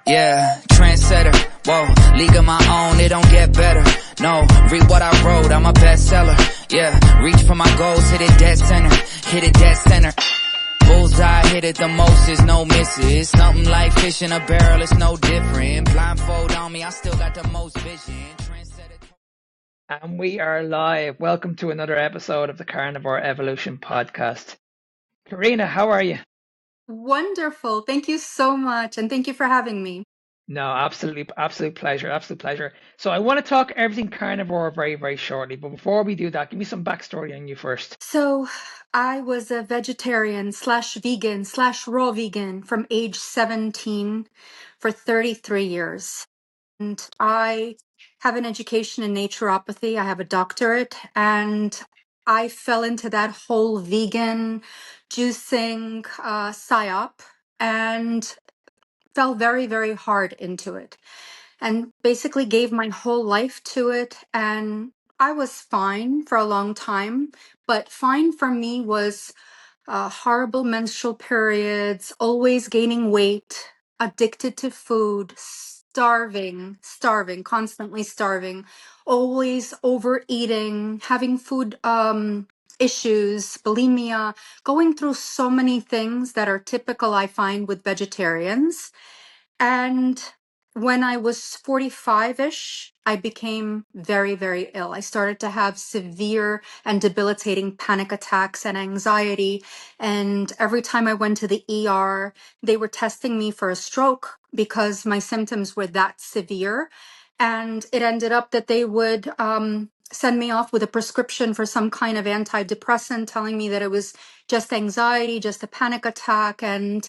Yeah, trendsetter, whoa, league of my own, it don't get better. No, read what I wrote, I'm a bestseller. Yeah, reach for my goals, hit it dead center, hit it dead center. Bullseye, hit it the most, is no misses. Something like fish in a barrel, it's no different. Blindfold on me, I still got the most vision. And we are live. Welcome to another episode of the Carnivore Evolution podcast. Karina, how are you? Wonderful. Thank you so much. And thank you for having me. No, absolute pleasure. So I want to talk everything carnivore very, very shortly. But before we do that, give me some backstory on you first. So I was a vegetarian slash vegan slash raw vegan from age 17 for 33 years. And I have an education in naturopathy. I have a doctorate, and I fell into that whole vegan juicing psyop and fell very, very hard into it. And basically gave my whole life to it. And I was fine for a long time, but fine for me was horrible menstrual periods, always gaining weight, addicted to food, constantly starving, always overeating, having food issues, bulimia, going through so many things that are typical, I find, with vegetarians. And when I was 45-ish, I became very, very ill. I started to have severe and debilitating panic attacks and anxiety. And every time I went to the ER, they were testing me for a stroke because my symptoms were that severe. And it ended up that they would send me off with a prescription for some kind of antidepressant, telling me that it was just anxiety, just a panic attack. And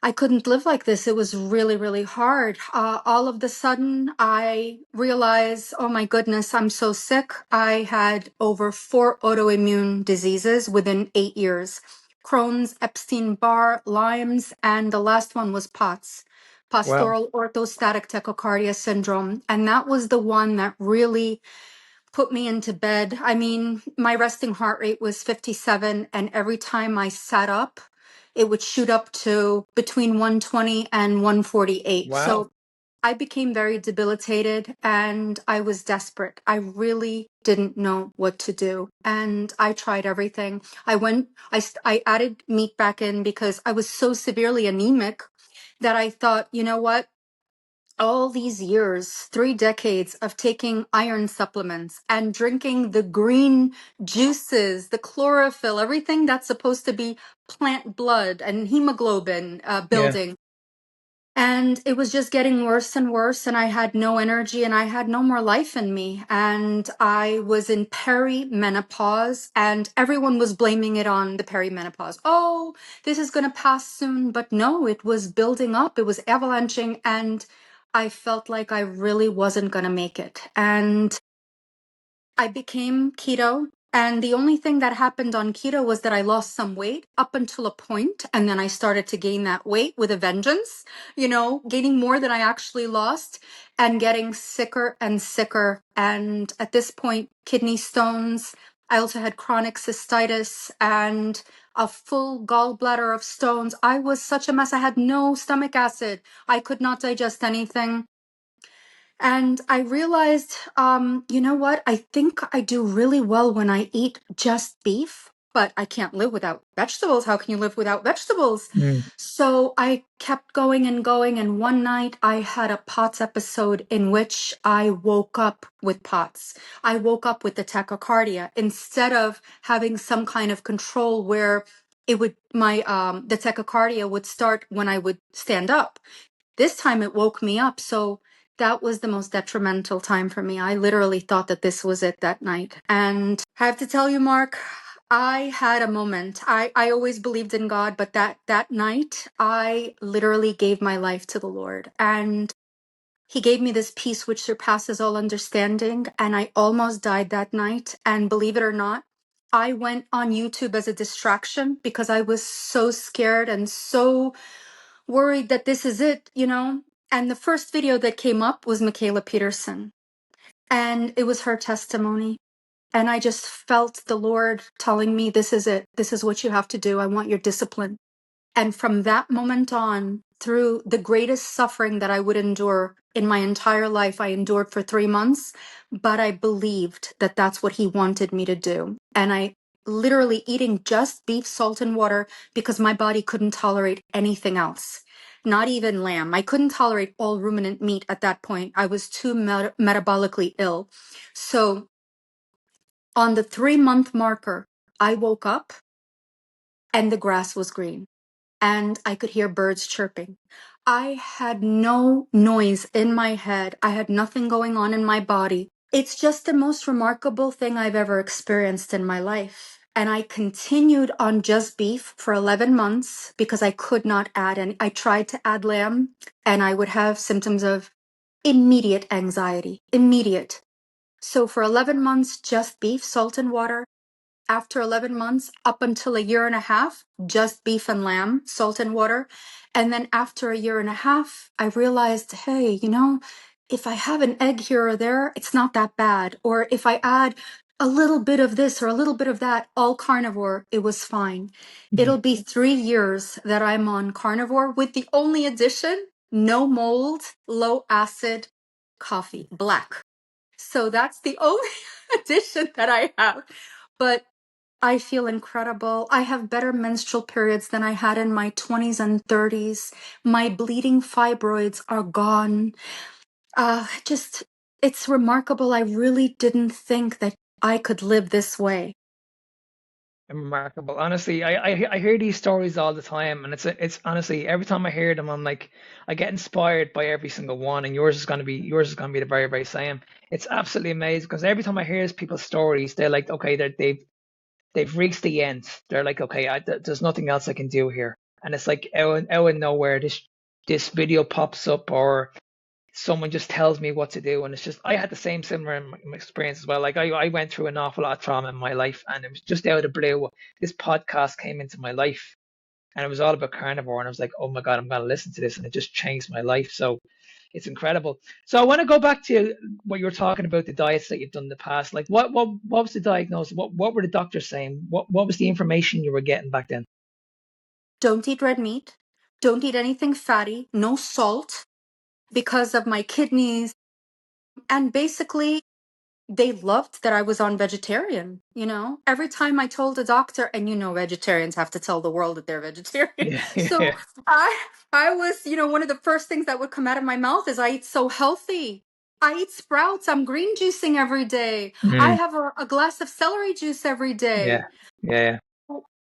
I couldn't live like this. It was really, really hard. All of the sudden, I realized, oh my goodness, I'm so sick. I had over 4 autoimmune diseases within 8 years. Crohn's, Epstein-Barr, Lyme's, and the last one was POTS, Well, Postural Orthostatic Tachycardia syndrome. And that was the one that really put me into bed. I mean, my resting heart rate was 57, and every time I sat up, it would shoot up to between 120 and 148. wow. So I became very debilitated and I was desperate. I really didn't know what to do. And I tried everything. I added meat back in because I was so severely anemic that I thought, you know what? All these years, 3 decades of taking iron supplements and drinking the green juices, the chlorophyll, everything that's supposed to be plant blood and hemoglobin Yeah. building. And it was just getting worse and worse. And I had no energy and I had no more life in me. And I was in perimenopause and everyone was blaming it on the perimenopause. Oh, this is going to pass soon. But no, it was building up. It was avalanching. And I felt like I really wasn't going to make it. And I became keto. And the only thing that happened on keto was that I lost some weight up until a point, and then I started to gain that weight with a vengeance, gaining more than I actually lost and getting sicker and sicker. And at this point, kidney stones. I also had chronic cystitis and a full gallbladder of stones. I was such a mess. I had no stomach acid. I could not digest anything. And I realized, you know what? I think I do really well when I eat just beef, but I can't live without vegetables. How can you live without vegetables? Mm. So I kept going and going. And one night I had a POTS episode in which I woke up with POTS. I woke up with the tachycardia instead of having some kind of control where the tachycardia would start when I would stand up. This time it woke me up. So that was the most detrimental time for me. I literally thought that this was it that night. And I have to tell you, Mark, I had a moment. I always believed in God, but that night I literally gave my life to the Lord. And he gave me this peace which surpasses all understanding. And I almost died that night. And believe it or not, I went on YouTube as a distraction because I was so scared and so worried that this is it. And the first video that came up was Michaela Peterson. And it was her testimony. And I just felt the Lord telling me, this is it. This is what you have to do. I want your discipline. And from that moment on, through the greatest suffering that I would endure in my entire life. I endured for 3 months, but I believed that that's what he wanted me to do. And I literally eating just beef, salt, and water because my body couldn't tolerate anything else. Not even lamb. I couldn't tolerate all ruminant meat at that point. I was too metabolically ill. So on the 3-month marker, I woke up and the grass was green and I could hear birds chirping. I had no noise in my head. I had nothing going on in my body. It's just the most remarkable thing I've ever experienced in my life. And I continued on just beef for 11 months because I could not add any. I tried to add lamb and I would have symptoms of immediate anxiety, immediate. So for 11 months, just beef, salt and water. After 11 months, up until a year and a half, just beef and lamb, salt and water. And then after a year and a half, I realized, hey, if I have an egg here or there, it's not that bad. Or if I add a little bit of this or a little bit of that, all carnivore, it was fine. It'll be 3 years that I'm on carnivore with the only addition, no mold, low acid coffee, black. So that's the only addition that I have. But I feel incredible. I have better menstrual periods than I had in my 20s and 30s. My bleeding fibroids are gone. Just, it's remarkable. I really didn't think that I could live this way. Remarkable. Honestly, I hear these stories all the time, and it's honestly every time I hear them, I'm like, I get inspired by every single one, and yours is gonna be the very very same. It's absolutely amazing because every time I hear people's stories, they're like, okay, they've reached the end. They're like, okay, there's nothing else I can do here, and it's like out of nowhere, this video pops up or someone just tells me what to do, and it's just I had the similar experience as well. Like I went through an awful lot of trauma in my life, and it was just out of the blue this podcast came into my life, and it was all about carnivore, and I was like, oh my god, I'm gonna listen to this, and it just changed my life. So it's incredible. So I want to go back to what you were talking about, the diets that you've done in the past. Like what was the diagnosis? What were the doctors saying? What was the information you were getting back then? Don't eat red meat. Don't eat anything fatty. No salt because of my kidneys. And basically, they loved that I was on vegetarian. Every time I told a doctor, and vegetarians have to tell the world that they're vegetarian. Yeah, So yeah, I was, one of the first things that would come out of my mouth is I eat so healthy. I eat sprouts. I'm green juicing every day. I mm, have a glass of celery juice every yeah, day. yeah,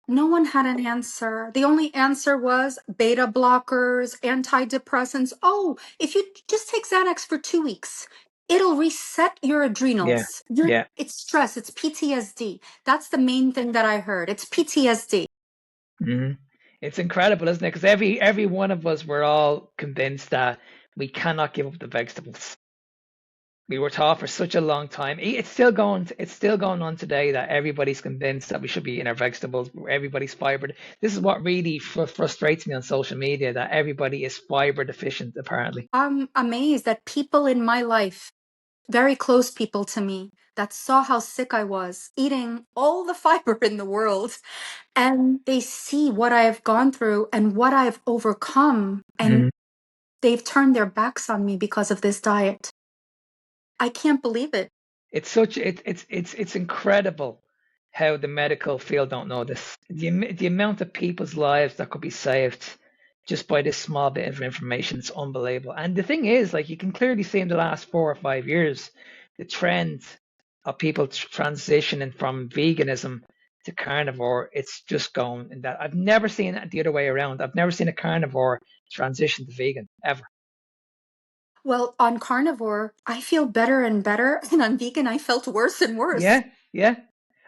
No one had an answer. The only answer was beta blockers, antidepressants. Oh, if you just take Xanax for 2 weeks, it'll reset your yeah, adrenals. yeah. It's stress. It's PTSD. That's the main thing that I heard. It's PTSD. Hmm. It's incredible, isn't it? Because every one of us were all convinced that we cannot give up the vegetables. We were taught for such a long time. It's still going. It's still going on today that everybody's convinced that we should be eating our vegetables. Everybody's fiber. This is what really frustrates me on social media, that everybody is fiber deficient. Apparently. I'm amazed that people in my life, very close people to me, that saw how sick I was, eating all the fiber in the world, and they see what I've gone through and what I've overcome, and Mhm. they've turned their backs on me because of this diet. I can't believe it. It's incredible how the medical field don't know this. The amount of people's lives that could be saved just by this small bit of information is unbelievable. And the thing is, like you can clearly see in the last 4 or 5 years, the trend of people transitioning from veganism to carnivore, it's just going in that. I've never seen it the other way around. I've never seen a carnivore transition to vegan ever. Well, on carnivore, I feel better and better, and on vegan, I felt worse and worse. Yeah, yeah.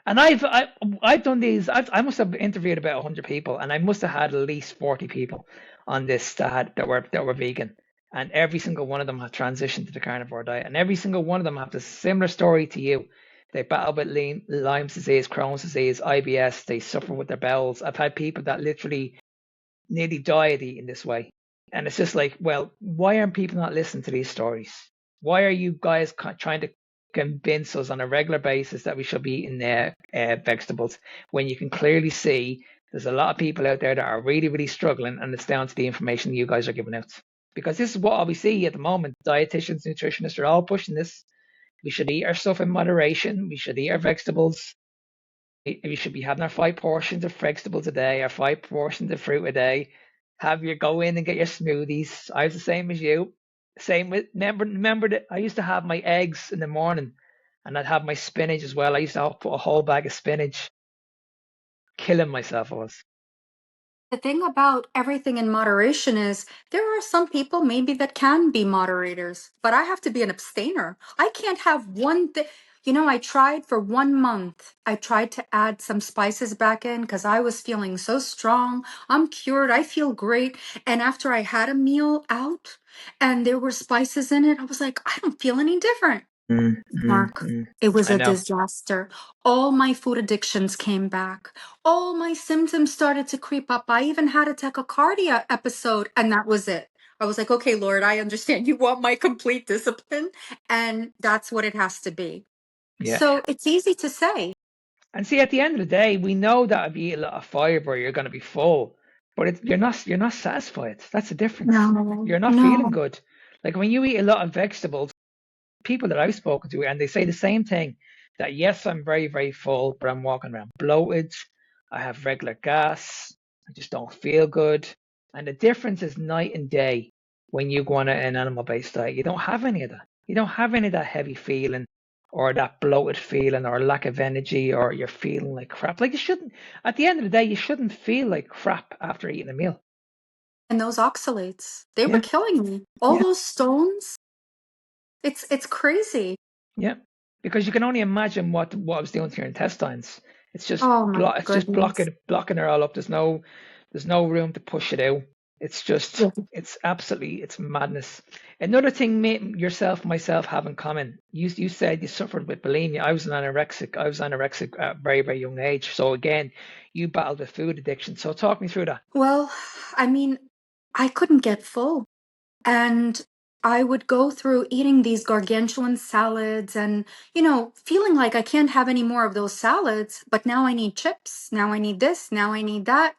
And I've done these. I must have interviewed about 100 people, and I must have had at least 40 people on this that were vegan, and every single one of them have transitioned to the carnivore diet, and every single one of them have the similar story to you. They battle with Lyme's disease, Crohn's disease, IBS. They suffer with their bowels. I've had people that literally nearly died eating this way, and it's just like, well, why aren't people not listening to these stories? Why are you guys trying to convince us on a regular basis that we should be eating vegetables when you can clearly see There's a lot of people out there that are really, really struggling, and it's down to the information you guys are giving out. Because this is what we see at the moment. Dietitians, nutritionists are all pushing this. We should eat our stuff in moderation. We should eat our vegetables. We should be having our 5 portions of vegetables a day, our 5 portions of fruit a day. Have you go in and get your smoothies. I was the same as you. Same with remember that I used to have my eggs in the morning, and I'd have my spinach as well. I used to put a whole bag of spinach. Killing myself I was. The thing about everything in moderation is there are some people maybe that can be moderators, but I have to be an abstainer. I can't have one thing. You know, I tried for 1 month. I tried to add some spices back in because I was feeling so strong. I'm cured. I feel great. And after I had a meal out and there were spices in it, I was like, I don't feel any different. Mark, it was I a know. disaster. All my food addictions came back. All my symptoms started to creep up. I even had a tachycardia episode, and that was it. I was like, okay, Lord, I understand you want my complete discipline, and that's what it has to be. Yeah. So it's easy to say. And see, at the end of the day, we know that if you eat a lot of fiber, you're going to be full, but you're not satisfied. That's the difference. No, You're not feeling no. good. Like when you eat a lot of vegetables, people that I've spoken to, and they say the same thing, that yes, I'm very, very full, but I'm walking around bloated. I have regular gas. I just don't feel good. And the difference is night and day when you go on an animal-based diet. You don't have any of that. You don't have any of that heavy feeling or that bloated feeling or lack of energy or you're feeling like crap. Like you shouldn't, at the end of the day, you shouldn't feel like crap after eating a meal. And those oxalates, they were Yeah. killing me. All Yeah. those stones, it's crazy. Yeah, because you can only imagine what I was doing to your intestines. It's just Oh my it's just goodness. blocking it all up. There's no room to push it out. It's just Yeah. it's madness. Another thing myself have in common. You said you suffered with bulimia. I was anorexic. I was anorexic at a very, very young age. So again, you battled with food addiction. So talk me through that. Well, I mean, I couldn't get full. And I would go through eating these gargantuan salads and, feeling like I can't have any more of those salads, but now I need chips. Now I need this. Now I need that.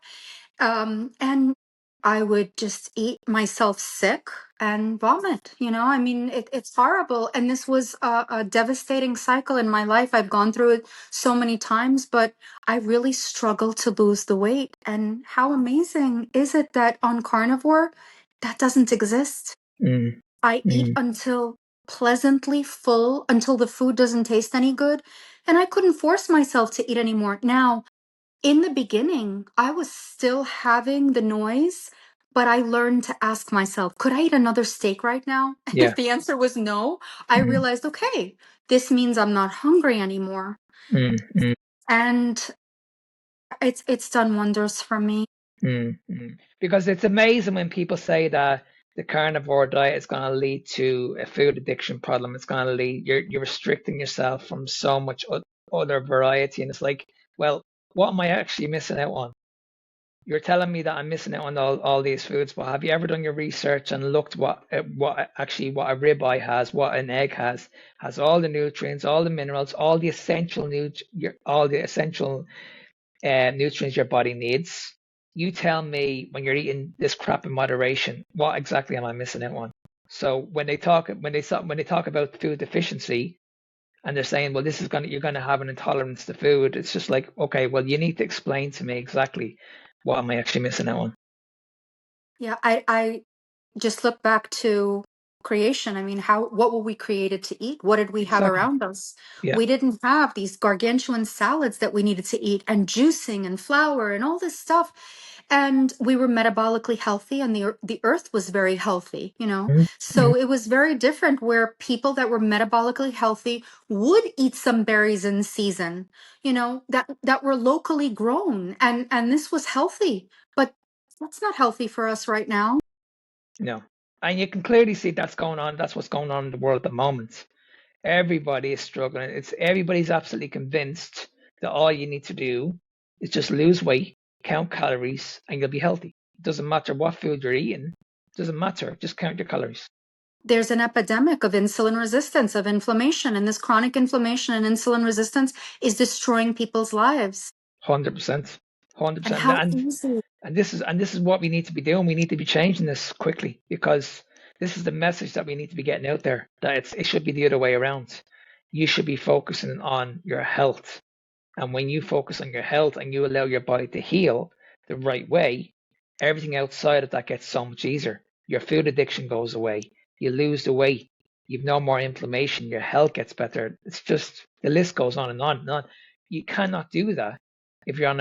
And I would just eat myself sick and vomit. I mean, it's horrible. And this was a devastating cycle in my life. I've gone through it so many times, but I really struggle to lose the weight. And how amazing is it that on Carnivore, that doesn't exist? Mm, I eat mm, until pleasantly full, until the food doesn't taste any good. And I couldn't force myself to eat anymore. Now, in the beginning, I was still having the noise, but I learned to ask myself, could I eat another steak right now? And yeah. if the answer was no, I Mm, realized, okay, this means I'm not hungry anymore. mm, mm. And it's done wonders for me. Because it's amazing when people say that the carnivore diet is going to lead to a food addiction problem. It's going to lead you're restricting yourself from so much other variety, and it's like, well, what am I actually missing out on? You're telling me that I'm missing out on all these foods, but have you ever done your research and looked what a ribeye has, what an egg has all the nutrients, all the minerals, all the essential nutrients your body needs. You tell me when you're eating this crap in moderation, what exactly am I missing out on? So when they talk about food deficiency and they're saying, well, you're gonna have an intolerance to food, it's just like, okay, well, you need to explain to me exactly what am I actually missing out on. Yeah, I just look back to creation. I mean, what were we created to eat? What did we have Exactly. around us? Yeah. We didn't have these gargantuan salads that we needed to eat and juicing and flour and all this stuff. And we were metabolically healthy and the earth was very healthy, Mm-hmm. So it was very different where people that were metabolically healthy would eat some berries in season, that were locally grown and this was healthy. But that's not healthy for us right now. No. And you can clearly see that's going on. That's what's going on in the world at the moment. Everybody is struggling. Everybody's absolutely convinced that all you need to do is just lose weight, count calories, and you'll be healthy. It doesn't matter what food you're eating. It doesn't matter. Just count your calories. There's an epidemic of insulin resistance, of inflammation, and this chronic inflammation and insulin resistance is destroying people's lives. 100%. 100%. And how easy. And this is what we need to be doing. We need to be changing this quickly, because this is the message that we need to be getting out there, that it should be the other way around. You should be focusing on your health. And when you focus on your health and you allow your body to heal the right way, everything outside of that gets so much easier. Your food addiction goes away. You lose the weight. You've no more inflammation. Your health gets better. It's just, the list goes on and on and on. You cannot do that if you're on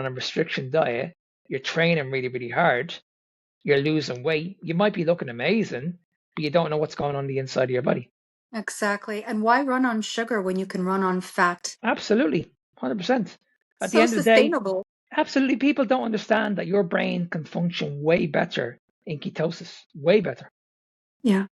a restriction diet. You're training really, really hard. You're losing weight. You might be looking amazing, but you don't know what's going on the inside of your body. Exactly. And why run on sugar when you can run on fat? Absolutely. 100%. At the So end of the day, sustainable. absolutely, people don't understand that your brain can function way better in ketosis, way better. Yeah.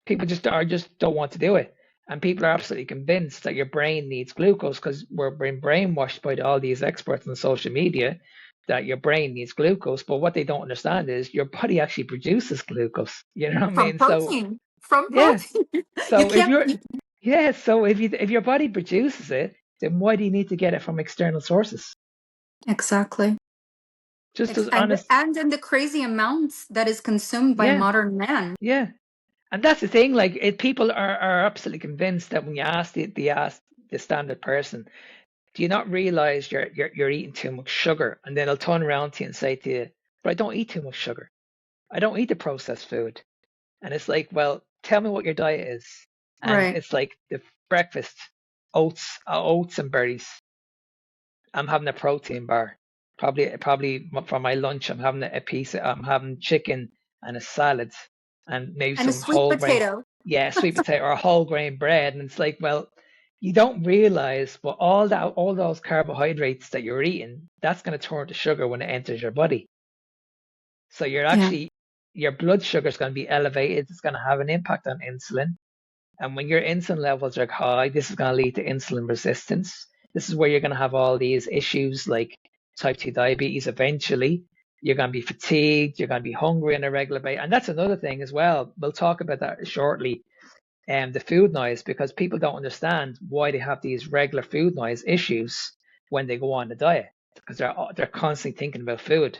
People just don't want to do it, and people are absolutely convinced that your brain needs glucose, because we're being brainwashed by all these experts on social media that your brain needs glucose. But what they don't understand is your body actually produces glucose. You know what I From mean? So protein. From yeah, protein. You so can't. if your body produces it, then why do you need to get it from external sources? Exactly. Just as And honest. in the crazy amounts that is consumed by Yeah, modern man. yeah. And that's the thing, like people are absolutely convinced that when you ask the standard person, do you not realize you're eating too much sugar? And then they'll turn around to you and say to you, but I don't eat too much sugar. I don't eat the processed food. And it's like, well, tell me what your diet is. And Right. it's like the breakfast, oats and berries. I'm having a protein bar. Probably for my lunch, I'm having chicken and a salad and maybe And a some sweet whole grain, potato. yeah, sweet potato or whole grain bread. And it's like, well, you don't realize, but all those carbohydrates that you're eating, that's going to turn to sugar when it enters your body. So Yeah. your blood sugar is going to be elevated. It's going to have an impact on insulin. And when your insulin levels are high, this is going to lead to insulin resistance. This is where you're going to have all these issues like type 2 diabetes eventually. You're going to be fatigued. You're going to be hungry on a regular basis. And that's another thing as well. We'll talk about that shortly. The food noise, because people don't understand why they have these regular food noise issues when they go on the diet, because they're constantly thinking about food.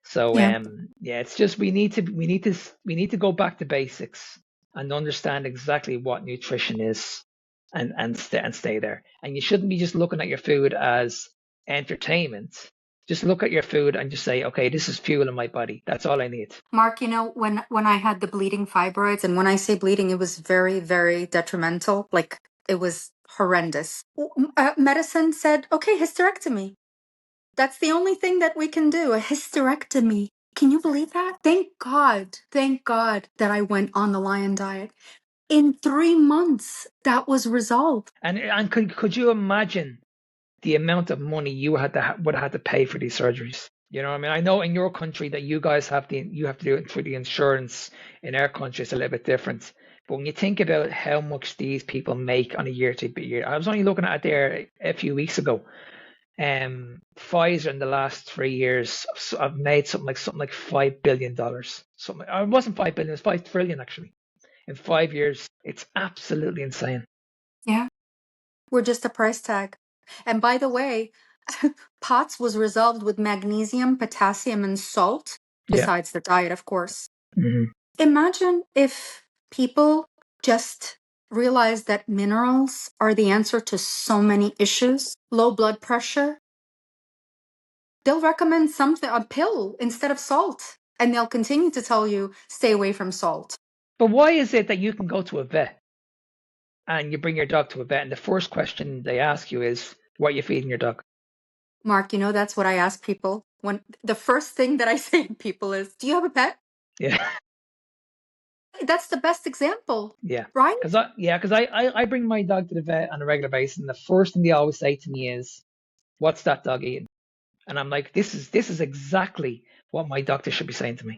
So Yeah. yeah, it's just we need to go back to basics and understand exactly what nutrition is, and stay there. And you shouldn't be just looking at your food as entertainment. Just look at your food and just say, okay, this is fuel in my body. That's all I need. Mark, when I had the bleeding fibroids, and when I say bleeding, it was very, very detrimental. Like it was horrendous. Medicine said, okay, hysterectomy. That's the only thing that we can do, a hysterectomy. Can you believe that? Thank God that I went on the lion diet. In 3 months, that was resolved. And could you imagine the amount of money you would have to pay for these surgeries? You know what I mean? I know in your country that you guys have to do it through the insurance. In our country, it's a little bit different. But when you think about how much these people make on a year-to-year, I was only looking at it there a few weeks ago. Pfizer in the last 3 years have made something like $5 billion. Something, it wasn't 5 billion, it's 5 trillion actually. In 5 years, it's absolutely insane. Yeah. We're just a price tag. And by the way, POTS was resolved with magnesium, potassium, and salt, Yeah. besides the diet, of course. Hmm. Imagine if people just realized that minerals are the answer to so many issues. Low blood pressure. They'll recommend a pill instead of salt. And they'll continue to tell you, stay away from salt. But why is it that you can go to a vet and you bring your dog to a vet and the first question they ask you is, what are you feeding your dog? Mark, that's what I ask people. When the first thing that I say to people is, do you have a pet? Yeah. That's the best example. Yeah. Right? Because I bring my dog to the vet on a regular basis, and the first thing they always say to me is, what's that dog eating? And I'm like, this is exactly what my doctor should be saying to me.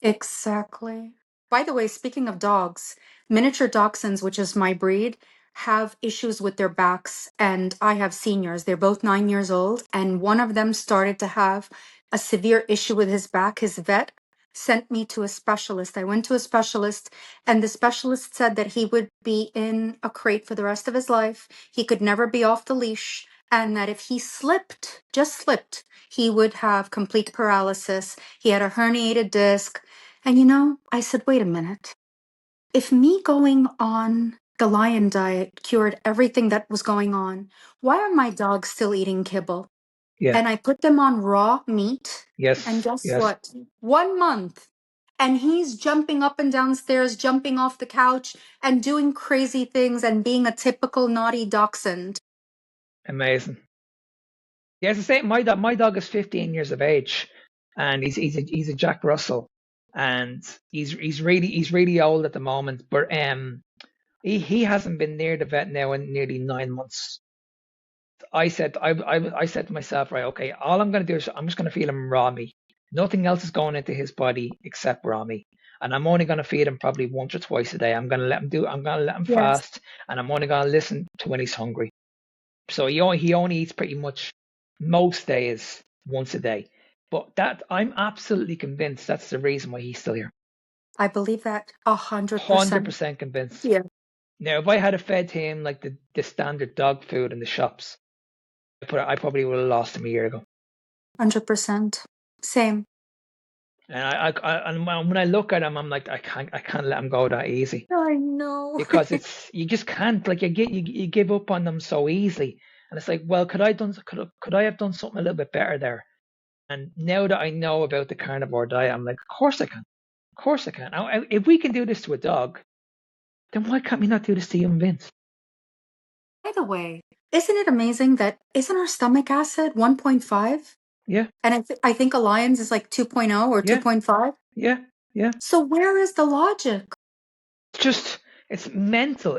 Exactly. By the way, speaking of dogs, miniature dachshunds, which is my breed, have issues with their backs. And I have seniors. They're both 9 years old. And one of them started to have a severe issue with his back. His vet sent me to a specialist. I went to a specialist, and the specialist said that he would be in a crate for the rest of his life. He could never be off the leash. and that if he slipped, just slipped, he would have complete paralysis. He had a herniated disc. And I said, wait a minute. If me going on the lion diet cured everything that was going on, why are my dogs still eating kibble? Yeah. And I put them on raw meat. Yes. And guess Yes. what? 1 month. And he's jumping up and down stairs, jumping off the couch, and doing crazy things and being a typical naughty dachshund. Amazing. Yeah, it's the same. My dog is 15 years of age, and he's a Jack Russell, and he's really old at the moment. But he hasn't been near the vet now in nearly 9 months. I said to myself, right, okay, all I'm gonna do is I'm just gonna feed him raw meat. Nothing else is going into his body except raw meat. And I'm only gonna feed him probably once or twice a day. I'm gonna let him Yes. fast, and I'm only gonna listen to when he's hungry. So he only eats pretty much most days once a day. But that I'm absolutely convinced that's the reason why he's still here. I believe that 100%. 100% convinced. Yeah, Now, if I had fed him like the standard dog food in the shops, I probably would have lost him a year ago. 100%. Same. And when I look at him, I'm like, I can't let him go that easy. I know. Because you just can't, like, you give up on them so easily. And it's like, well, could I have done something a little bit better there? And now that I know about the carnivore diet, I'm like, of course I can. Of course I can. Now, if we can do this to a dog, then why can't we not do this to human beings? By the way, isn't it amazing that isn't our stomach acid 1.5? Yeah. And I think a lion's is like 2.0 or Yeah. 2.5. Yeah. Yeah. So where is the logic? It's mental.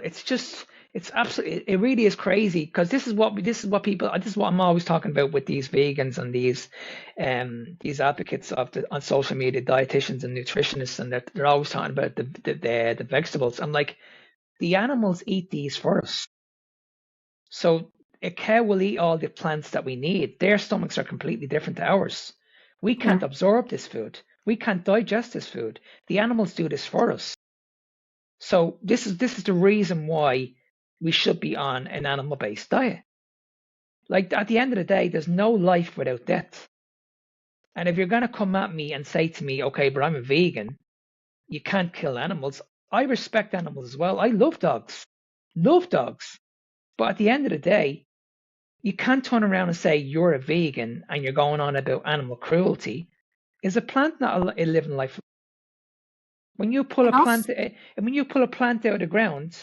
It's absolutely, it really is crazy, because this is what I'm always talking about with these vegans and these advocates on social media, dietitians and nutritionists, and they're always talking about the vegetables. I'm like, the animals eat these for us. So a cow will eat all the plants that we need. Their stomachs are completely different to ours. We can't absorb this food. We can't digest this food. The animals do this for us. So this is the reason why we should be on an animal-based diet. Like, at the end of the day, there's no life without death. And if you're going to come at me and say to me, okay, but I'm a vegan, you can't kill animals. I respect animals as well. I love dogs. But at the end of the day, you can't turn around and say you're a vegan and you're going on about animal cruelty. Is a plant not a living life? When you pull a plant out of the ground,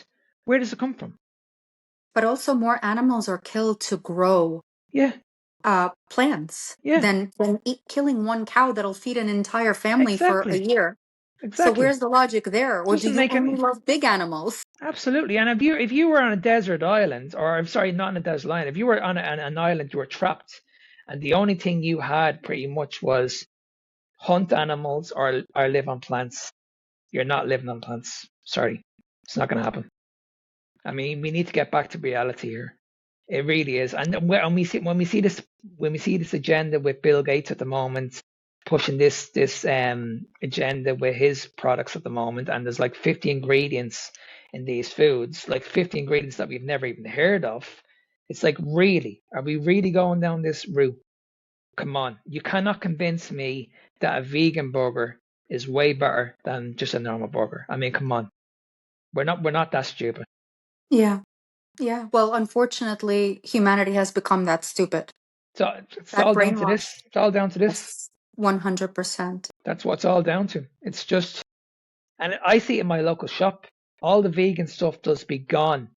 where does it come from? But also more animals are killed to grow plants than killing one cow that'll feed an entire family for a year. So where's the logic there? Or do you only love big animals? Absolutely. And if you were on a desert island, or I'm sorry, not on a desert island, if you were on an island, you were trapped, and the only thing you had pretty much was hunt animals or live on plants, you're not living on plants. Sorry, it's not going to happen. I mean, we need to get back to reality here. It really is. And when we see this agenda with Bill Gates at the moment, pushing this agenda with his products at the moment, and there's like 50 ingredients in these foods, like 50 ingredients that we've never even heard of. It's like, really, are we really going down this route? Come on, you cannot convince me that a vegan burger is way better than just a normal burger. I mean, come on, we're not that stupid. Yeah. Well, unfortunately, humanity has become that stupid. So it's all down to this. It's all down to this. 100%. That's what it's all down to. It's just, and I see it in my local shop, all the vegan stuff does be gone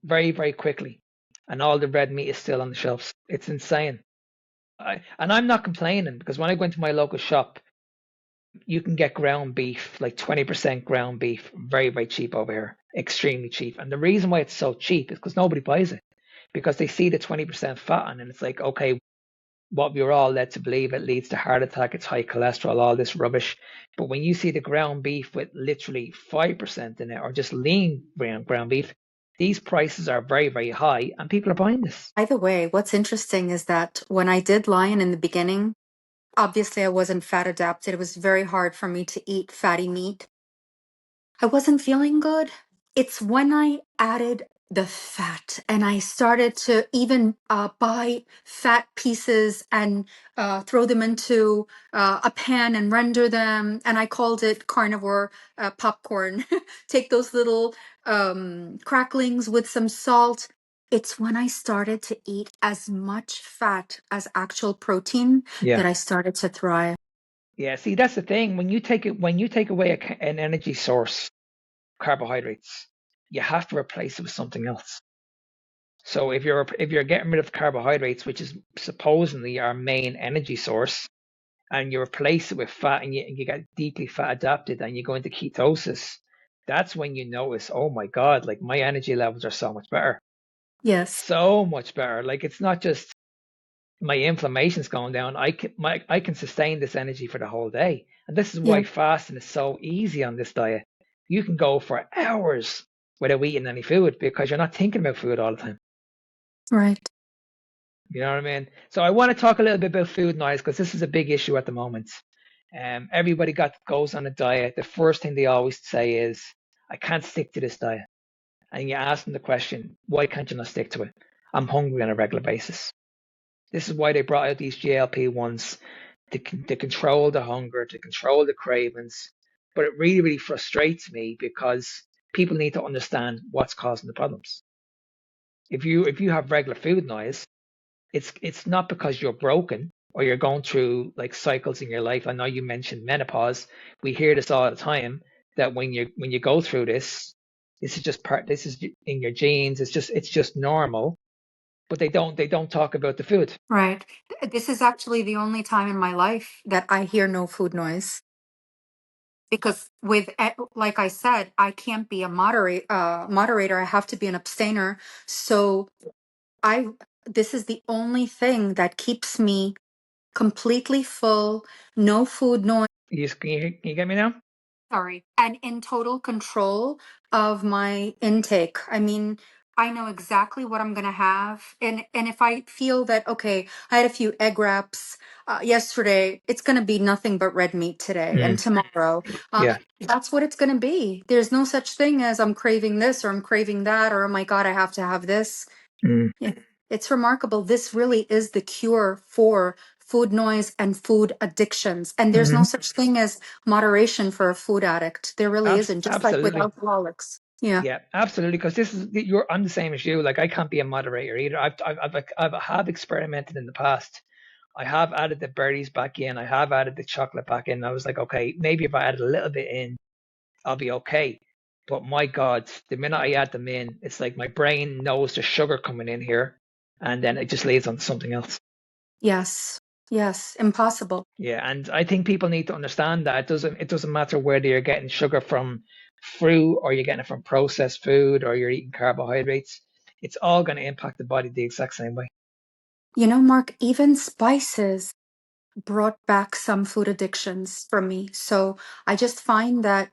very, very quickly, and all the red meat is still on the shelves. It's insane. And I'm not complaining, because when I go into my local shop, you can get ground beef, like 20% ground beef, very, very cheap over here, extremely cheap. And the reason why it's so cheap is because nobody buys it, because they see the 20% fat on it, and it's like, okay, what we're all led to believe, it leads to heart attack, it's high cholesterol, all this rubbish. But when you see the ground beef with literally 5% in it, or just lean ground beef, these prices are very, very high, and people are buying this. By the way, what's interesting is that when I did Lion in the beginning, obviously I wasn't fat adapted. It was very hard for me to eat fatty meat. I wasn't feeling good. It's when I added the fat, and I started to even buy fat pieces and throw them into a pan and render them, and I called it carnivore popcorn. Take those little cracklings with some salt. It's when I started to eat as much fat as actual protein Yeah. that I started to thrive. Yeah, see, that's the thing. When you take away an energy source, carbohydrates, you have to replace it with something else. So if you're getting rid of carbohydrates, which is supposedly our main energy source, and you replace it with fat, and you get deeply fat adapted, and you go into ketosis, that's when you notice, oh my God, like my energy levels are so much better, Yes, so much better. Like it's not just my inflammation's going down. I can sustain this energy for the whole day, and this is yeah, why fasting is so easy on this diet. You can go for hours without eating any food because you're not thinking about food all the time. right. You know what I mean? So I want to talk a little bit about food noise because this is a big issue at the moment. Everybody goes on a diet. The first thing they always say is, "I can't stick to this diet." And you ask them the question, "Why can't you not stick to it?" "I'm hungry on a regular basis." This is why they brought out these GLP-1s to control the hunger, to control the cravings. But it really, really frustrates me because people need to understand what's causing the problems. If you have regular food noise, it's not because you're broken or you're going through like cycles in your life. I know you mentioned menopause. We hear this all the time that when you go through this, this is in your genes. It's just normal. But they don't talk about the food. Right. This is actually the only time in my life that I hear no food noise because like I said, I can't be a moderator. I have to be an abstainer. So I this is the only thing that keeps me completely full, no food noise. Can you get me now? Sorry, and in total control of my intake. I mean, I know exactly what I'm gonna have, and if I feel that okay, I had a few egg wraps yesterday, it's gonna be nothing but red meat today and Mm, tomorrow. yeah. That's what it's gonna be. There's no such thing as I'm craving this or I'm craving that or oh my God, I have to have this. Mm, Yeah, it's remarkable. This really is the cure for food noise and food addictions. And there's no hmm such thing as moderation for a food addict. There really isn't, just like with Absolutely. alcoholics. Yeah. Yeah, absolutely. Because I'm the same as you. Like I can't be a moderator either. I have experimented in the past. I have added the berries back in. I have added the chocolate back in. I was like, okay, maybe if I add a little bit in, I'll be okay. But my God, the minute I add them in, it's like my brain knows there's sugar coming in here, and then it just leads on to something else. Yes. Yes. Impossible. Yeah, and I think people need to understand that it doesn't matter whether you're getting sugar from fruit or you're getting it from processed food or you're eating carbohydrates. It's all going to impact the body the exact same way. You know, Mark, even spices brought back some food addictions for me. So I just find that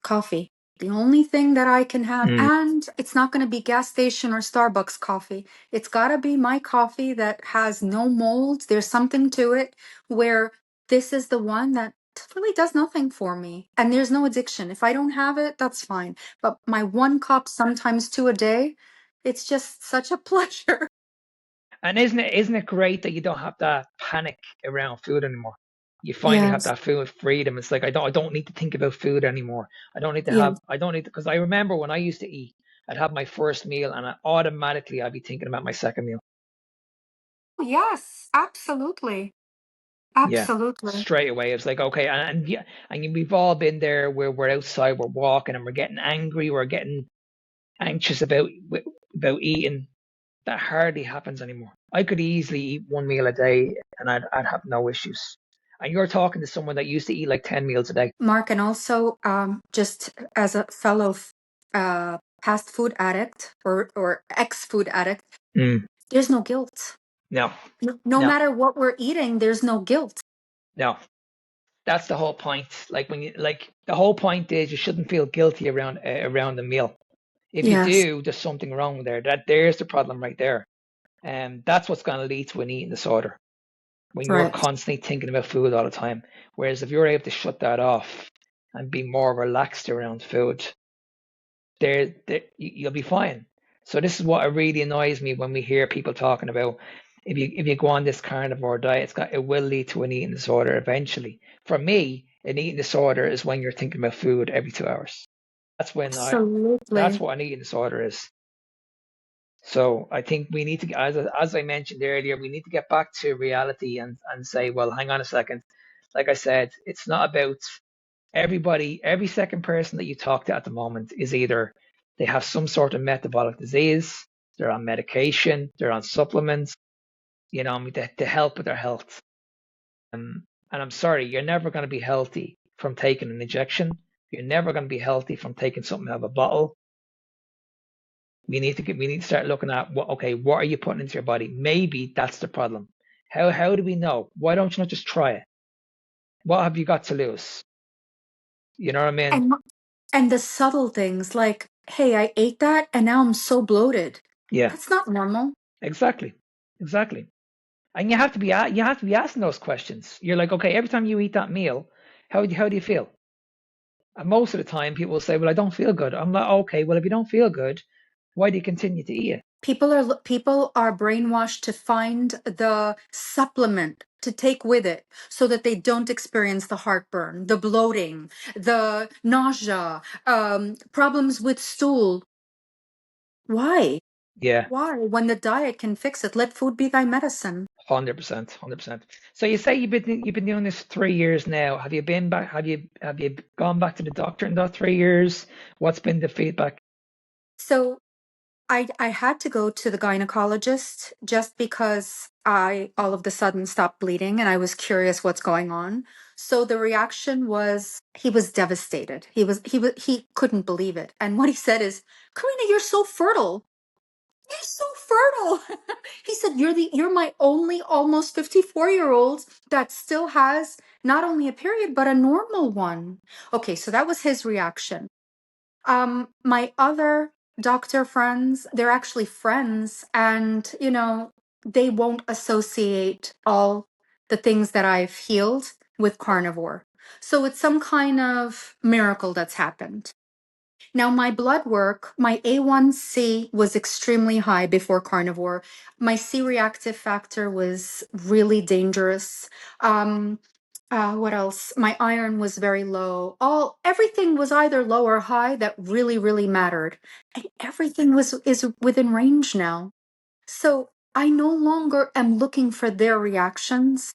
coffee. The only thing that I can have, Mm. and it's not going to be gas station or Starbucks coffee. It's got to be my coffee that has no mold. There's something to it where this is the one that really does nothing for me. And there's no addiction. If I don't have it, that's fine. But my one cup, sometimes two a day, it's just such a pleasure. And isn't it great that you don't have that panic around food anymore? You finally have Yes. that food freedom. It's like I don't need to think about food anymore. Yes. I don't need to because I remember when I used to eat, I'd have my first meal and automatically I'd be thinking about my second meal. Yes, absolutely. Yeah, Absolutely. straight away. It's like okay, and yeah, and we've all been there where we're outside, we're walking, and we're getting angry, we're getting anxious about eating. That hardly happens anymore. I could easily eat one meal a day, and I'd have no issues. And you're talking to someone that used to eat like 10 meals a day. Mark, and also just as a fellow past food addict or ex food addict, Mm. there's no guilt. No, No no, matter what we're eating, there's no guilt. no. That's the whole point. Like the whole point is you shouldn't feel guilty around the meal. If you Yes, do, there's something wrong there. There's the problem right there. And that's what's going to lead to an eating disorder when you're right. constantly thinking about food all the time. Whereas if you're able to shut that off and be more relaxed around food, you'll be fine. So this is what really annoys me when we hear people talking about if you go on this carnivore diet, it will lead to an eating disorder eventually. For me, an eating disorder is when you're thinking about food every 2 hours. That's Absolutely. what an eating disorder is. So I think we need to, as I mentioned earlier, we need to get back to reality and say, well, hang on a second. Like I said, it's not about every second person that you talk to at the moment is either they have some sort of metabolic disease, they're on medication, they're on supplements, to help with their health. And I'm sorry, you're never going to be healthy from taking an injection. You're never going to be healthy from taking something out of a bottle. We need to start looking at what are you putting into your body? Maybe that's the problem. How do we know? Why don't you not just try it? What have you got to lose? You know what I mean? And the subtle things like, hey, I ate that and now I'm so bloated. Yeah, That's not normal. exactly. And you have to be asking those questions. You're like, okay, every time you eat that meal, how do you feel? And most of the time, people will say, well, I don't feel good. I'm like, okay, well, if you don't feel good, why do you continue to eat it? People are brainwashed to find the supplement to take with it so that they don't experience the heartburn, the bloating, the nausea, problems with stool. Why? Yeah, Why? When the diet can fix it, let food be thy medicine. 100%. So you say you've been doing this 3 years now. Have you been back? Have you gone back to the doctor in that 3 years? What's been the feedback? So I had to go to the gynecologist just because I all of the sudden stopped bleeding and I was curious what's going on. So the reaction was he was devastated. He couldn't believe it. And what he said is, "Karina, you're so fertile. You're so fertile." He said, "You're my only almost 54-year-old that still has not only a period but a normal one." Okay, so that was his reaction. My other doctor friends, they're actually friends, and they won't associate all the things that I've healed with carnivore. So it's some kind of miracle that's happened. Now, my blood work, my A1C was extremely high before carnivore. My C reactive factor was really dangerous. What else? My iron was very low. Everything was either low or high that really, really mattered. And everything is within range now. So I no longer am looking for their reactions.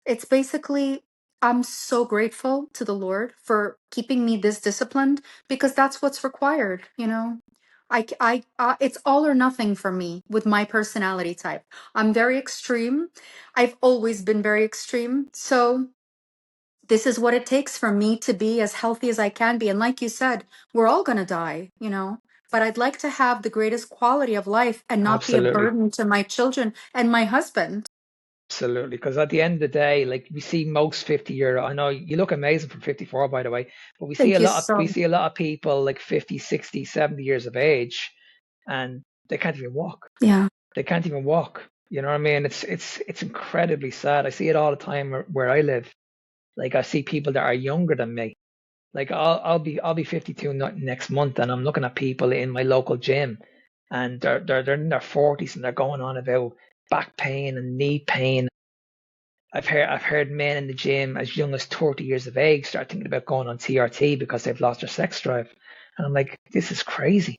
It's basically, I'm so grateful to the Lord for keeping me this disciplined because that's what's required, it's all or nothing for me with my personality type. I'm very extreme. I've always been very extreme. So this is what it takes for me to be as healthy as I can be. And like you said, we're all going to die, but I'd like to have the greatest quality of life and not be a Absolutely. burden to my children and my husband. Absolutely, because at the end of the day, like we see most 50-year, I know you look amazing for 54, by the way, but we see Thank a you lot of so much. people like 50, 60, 70 years of age, and they can't even walk. Yeah. They can't even walk. You know what I mean? It's incredibly sad. I see it all the time where I live. Like I see people that are younger than me. Like I'll be 52 next month, and I'm looking at people in my local gym, and they're in their 40s and they're going on about back pain and knee pain. I've heard men in the gym as young as 30 years of age start thinking about going on TRT because they've lost their sex drive. And I'm like, this is crazy.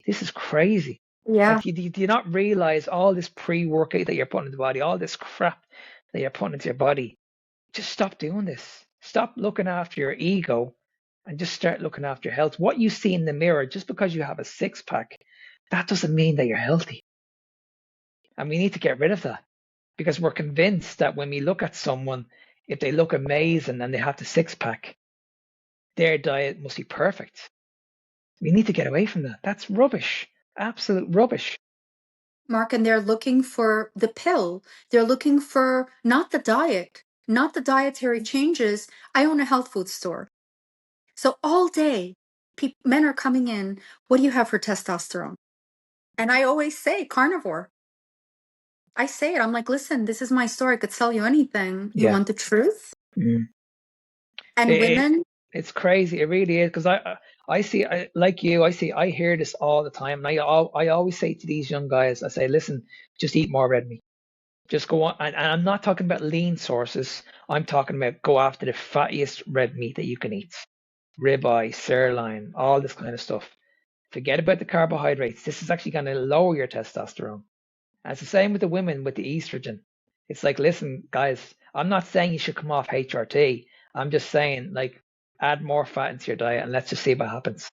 This is crazy. Yeah. Like, do you not realize all this pre-workout that you're putting in the body, all this crap that you're putting into your body? Just stop doing this. Stop looking after your ego and just start looking after your health. What you see in the mirror, just because you have a six pack, that doesn't mean that you're healthy. And we need to get rid of that because we're convinced that when we look at someone, if they look amazing and they have the six pack, their diet must be perfect. We need to get away from that. That's rubbish. Absolute rubbish. Mark, and they're looking for the pill. They're looking for not the diet, not the dietary changes. I own a health food store. So all day, men are coming in. What do you have for testosterone? And I always say carnivore. I say it. I'm like, listen, this is my store. I could sell you anything. You Yeah. want the truth? Mm. And It, women, It's crazy. It really is. Because I see, like you, I hear this all the time. And I always say to these young guys, I say, listen, just eat more red meat. Just go on. And I'm not talking about lean sources. I'm talking about go after the fattiest red meat that you can eat. Ribeye, sirloin, all this kind of stuff. Forget about the carbohydrates. This is actually going to lower your testosterone. And it's the same with the women with the estrogen. It's like, listen, guys, I'm not saying you should come off HRT. I'm just saying, like, add more fat into your diet and let's just see what happens.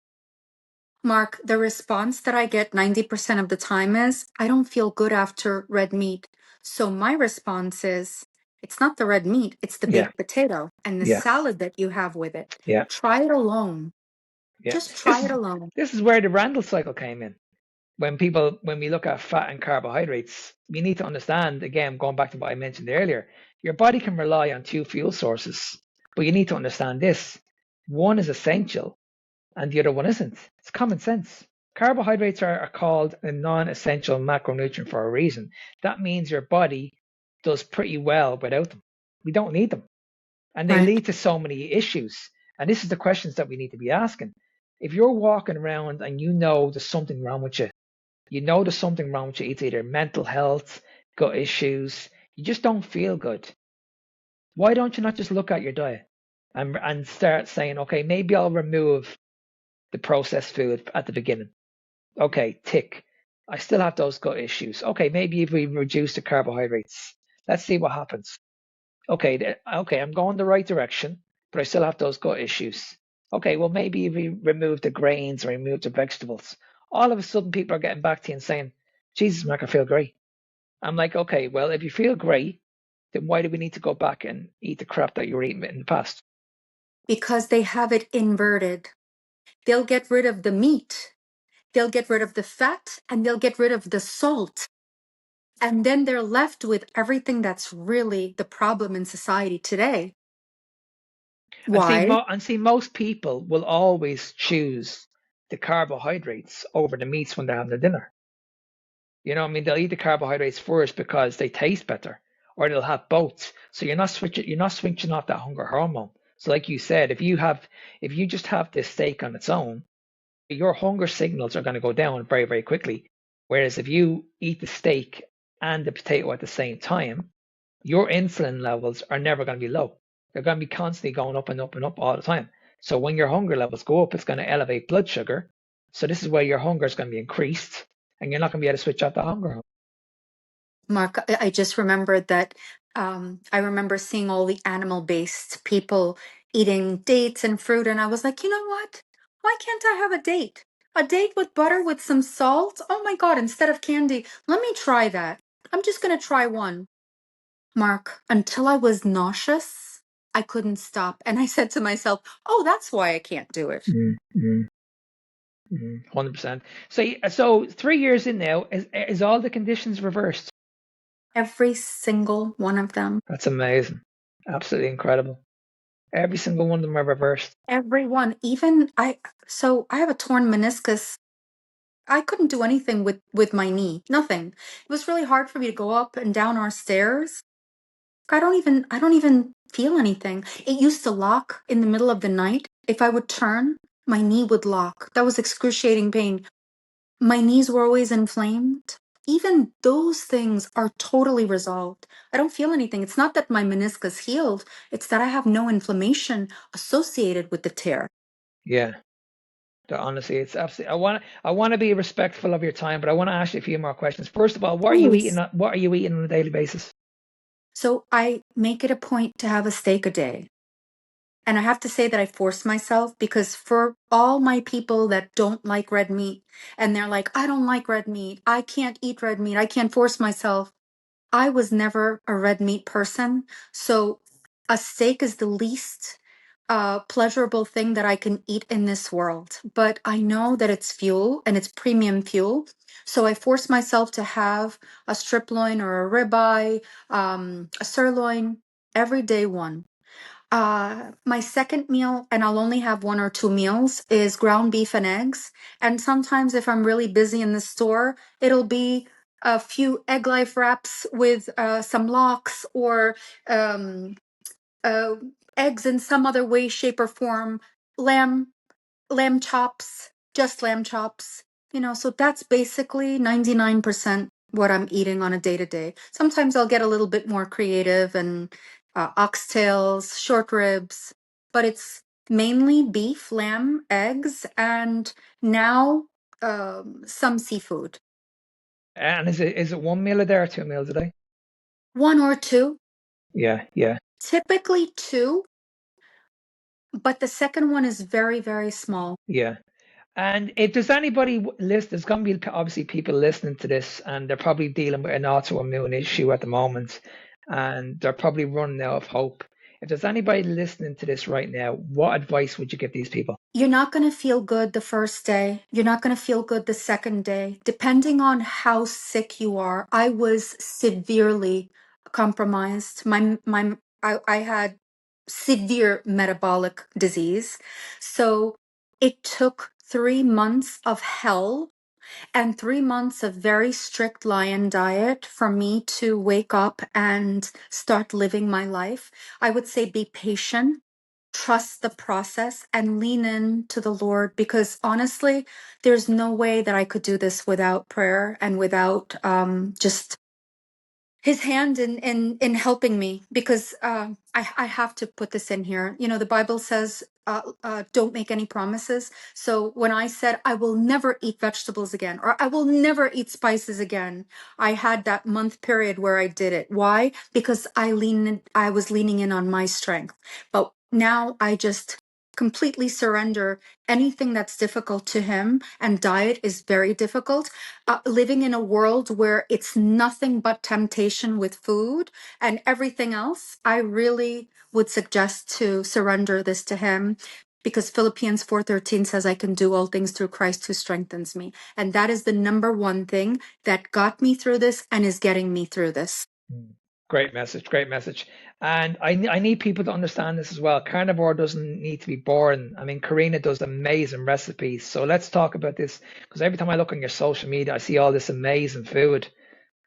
Mark, the response that I get 90% of the time is, I don't feel good after red meat. So my response is, it's not the red meat, it's the Yeah, baked potato and the yeah, salad that you have with it. yeah, Try it alone. yeah. Just try it alone. This is where the Randall cycle came in. When we look at fat and carbohydrates, we need to understand, again, going back to what I mentioned earlier, your body can rely on two fuel sources, but you need to understand this. One is essential and the other one isn't. It's common sense. Carbohydrates are called a non-essential macronutrient for a reason. That means your body does pretty well without them. We don't need them. And they Right. lead to so many issues. And this is the questions that we need to be asking. If you're walking around and you know there's something wrong with you, you know there's something wrong with you, it's either mental health, gut issues, you just don't feel good. Why don't you not just look at your diet and start saying, okay, maybe I'll remove the processed food at the beginning. Okay, tick. I still have those gut issues. Okay, maybe if we reduce the carbohydrates, let's see what happens. Okay, I'm going the right direction, but I still have those gut issues. Okay, well, maybe if we remove the grains or remove the vegetables, all of a sudden people are getting back to you and saying, Jesus, Mark, I feel great. I'm like, okay, well, if you feel great, then why do we need to go back and eat the crap that you were eating in the past? Because they have it inverted. They'll get rid of the meat, they'll get rid of the fat, and they'll get rid of the salt. And then they're left with everything that's really the problem in society today. Why? And see, most people will always choose the carbohydrates over the meats when they're having their dinner. You know, what I mean, they'll eat the carbohydrates first because they taste better, or they'll have both. So you're not switching off that hunger hormone. So, like you said, if you just have this steak on its own, your hunger signals are going to go down very, very quickly. Whereas if you eat the steak and the potato at the same time, your insulin levels are never going to be low. They're going to be constantly going up and up and up all the time. So when your hunger levels go up, it's going to elevate blood sugar. So this is where your hunger is going to be increased, and you're not going to be able to switch off the hunger. Mark, I just remembered that I remember seeing all the animal-based people eating dates and fruit, and I was like, you know what? Why can't I have a date? A date with butter with some salt? Oh my God, instead of candy. Let me try that. I'm just gonna try one. Mark, until I was nauseous, I couldn't stop. And I said to myself, oh, that's why I can't do it. 100%. So 3 years in now, is all the conditions reversed? Every single one of them. That's amazing. Absolutely incredible. Every single one of them are reversed. Everyone, even so I have a torn meniscus. I couldn't do anything with my knee. Nothing. It was really hard for me to go up and down our stairs. I don't even feel anything. It used to lock in the middle of the night. If I would turn, my knee would lock. That was excruciating pain. My knees were always inflamed. Even those things are totally resolved. I don't feel anything. It's not that my meniscus healed, it's that I have no inflammation associated with the tear. Yeah. Honestly, it's absolutely. I want to be respectful of your time, but I want to ask you a few more questions. First of all, what are you eating? Please. What are you eating on a daily basis? So I make it a point to have a steak a day. And I have to say that I force myself because for all my people that don't like red meat and they're like, I don't like red meat. I can't eat red meat. I can't force myself. I was never a red meat person. So a steak is the least pleasurable thing that I can eat in this world. But I know that it's fuel and it's premium fuel. So I force myself to have a strip loin or a ribeye, a sirloin, every day one. My second meal, and I'll only have one or two meals, is ground beef and eggs. And sometimes if I'm really busy in the store, it'll be a few egg life wraps with some lox or um, uh, eggs in some other way, shape, or form, lamb, lamb chops, just lamb chops, so that's basically 99% what I'm eating on a day to day. Sometimes I'll get a little bit more creative and oxtails, short ribs, but it's mainly beef, lamb, eggs, and now some seafood. And is it one meal a day or 2 meals a day? One or two, Yeah, yeah, typically two, but the second one is very, very small. yeah. And if there's anybody list, there's going to be obviously people listening to this, and they're probably dealing with an autoimmune issue at the moment, and they're probably running out of hope. If there's anybody listening to this right now, what advice would you give these people? You're not going to feel good the first day. You're not going to feel good the second day. Depending on how sick you are, I was severely compromised. I had severe metabolic disease. So it took 3 months of hell and 3 months of very strict lion diet for me to wake up and start living my life. I would say be patient, trust the process, and lean in to the Lord, because honestly, there's no way that I could do this without prayer and without just his hand in helping me, because I have to put this in here. The Bible says don't make any promises. So when I said I will never eat vegetables again, or I will never eat spices again, I had that month period where I did it. Why? Because I was leaning in on my strength. But now I just completely surrender anything that's difficult to him, and diet is very difficult. Living in a world where it's nothing but temptation with food and everything else, I really would suggest to surrender this to him, because Philippians 4:13 says I can do all things through Christ who strengthens me. And that is the number one thing that got me through this and is getting me through this. Great message, great message. And I need people to understand this as well. Carnivore doesn't need to be boring. I mean, Karina does amazing recipes. So let's talk about this, because every time I look on your social media, I see all this amazing food.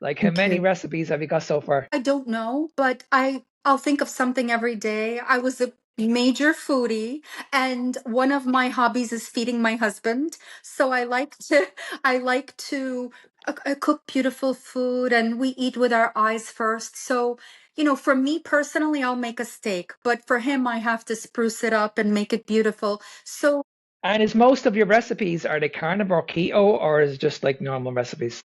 Like, how Thank many you. recipes have you got so far? I don't know, but I'll think of something every day. I was a major foodie, and one of my hobbies is feeding my husband. So I like to cook beautiful food, and we eat with our eyes first. So, for me personally, I'll make a steak, but for him, I have to spruce it up and make it beautiful. So And is most of your recipes, are they carnivore, keto, or is it just like normal recipes?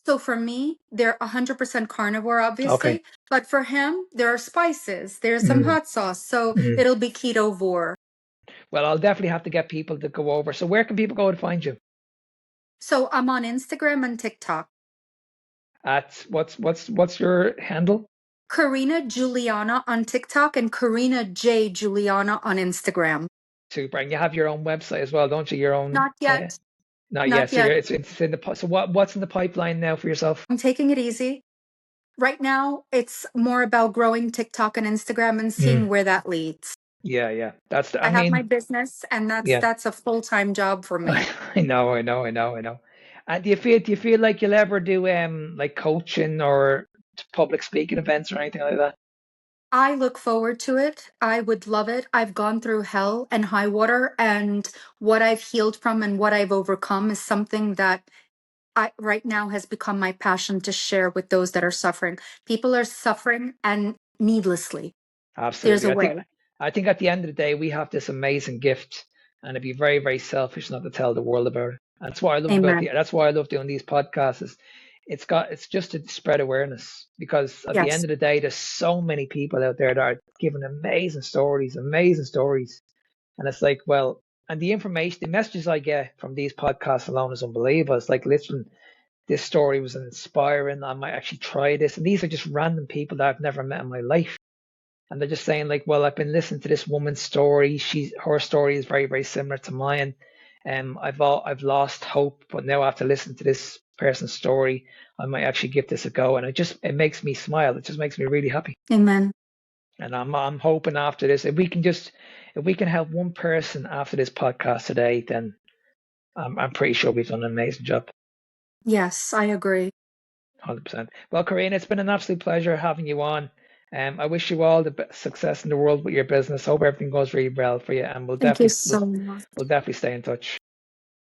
So for me, they're 100% carnivore, Okay. obviously, but for him, there are spices, there's some Mm, hot sauce, so mm. it'll be ketovore. Well, I'll definitely have to get people to go over. So where can people go to find you? So I'm on Instagram and TikTok. At what's your handle? Karina Juliana on TikTok and Karina J Juliana on Instagram. Super. And you have your own website as well, don't you? Your own. Not yet. Not yet. Not So yet. it's in the. So what's in the pipeline now for yourself? I'm taking it easy. Right now, it's more about growing TikTok and Instagram and seeing Mm. where that leads. Yeah, yeah. That's the. I I have my mean, business, and that's yeah. that's a full-time job for me. I know, I know, I know, I know. And do you feel like you'll ever do like coaching or public speaking events or anything like that? I look forward to it. I would love it. I've gone through hell and high water, and what I've healed from and what I've overcome is something that I right now has become my passion to share with those that are suffering. People are suffering, and needlessly. There's Absolutely. a I think way. I think at the end of the day we have this amazing gift, and it'd be very, very selfish not to tell the world about it. That's what I love about Amen. that's why I love doing these podcasts is it's just to spread awareness, because at the end Yes. of the day there's so many people out there that are giving amazing stories. And it's like, well, and the information, the messages I get from these podcasts alone is unbelievable. It's like, listen, this story was inspiring. I might actually try this. And these are just random people that I've never met in my life. And they're just saying like, well, I've been listening to this woman's story. Her story is very, very similar to mine. I've lost hope, but now after listening to this person's story, I might actually give this a go. And it makes me smile. It just makes me really happy. Amen. And I'm hoping after this, if we can help one person after this podcast today, then I'm pretty sure we've done an amazing job. Yes, I agree. 100%. Well, Karina, it's been an absolute pleasure having you on. I wish you all the success in the world with your business. Hope everything goes really well for you, and Thank you so much. we'll definitely stay in touch.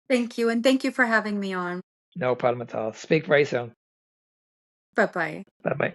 Thank you, and thank you for having me on. No problem at all. Speak very soon. Bye bye. Bye bye.